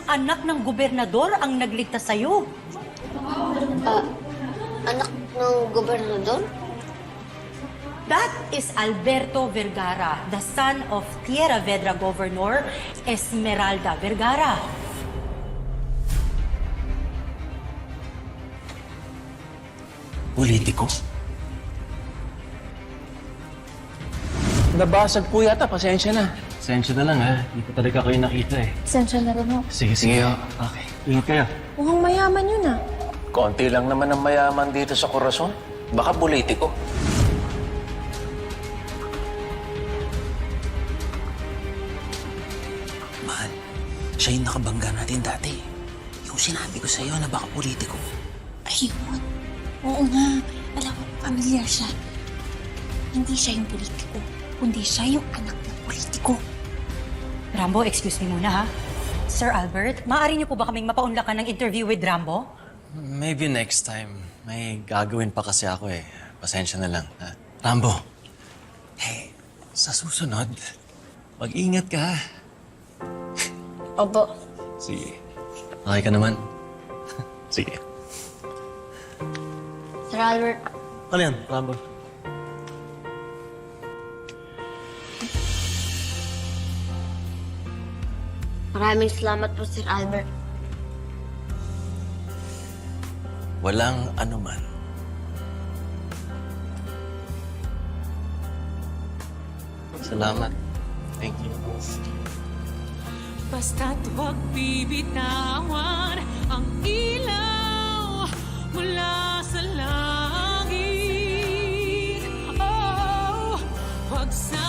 anak ng gobernador ang nagligtas sa'yo. Anak ng gobernador? That is Alberto Vergara, the son of Tierra Vedra Governor Esmeralda Vergara. Politiko? Nabasag po yata. Pasensya na. Pasensya na lang, ha? Hindi ko talaga kayo nakita, eh. Sensya na rin ho. Sige, ho. Okay. Ingat kayo. Mukhang mayaman yun ah. Konti lang naman ang mayaman dito sa Corazon. Baka politiko. Mahal, siya yung nakabangga natin dati. Yung sinabi ko sa'yo na baka politiko. Ayun. Oo nga. Alam mo, familiar siya. Hindi siya yung politiko, kundi siya yung anak ng politiko. Rambo, excuse me muna ha. Sir Albert, maaari niyo po ba kaming mapaunlakan ng interview with Rambo? Maybe next time. May gagawin pa kasi ako, eh. Pasensya na lang, ha? Rambo, hey, sa susunod, mag-ingat ka, ha? Opo. Sige. Okay ka naman? Sige. Sir Albert, Ano yan, Rambo? maraming salamat po, Sir Albert. Walang anuman. Salamat. Thank you. Basta't huwag bibitawan ang ilaw mula sa langit. Oh, huwag sa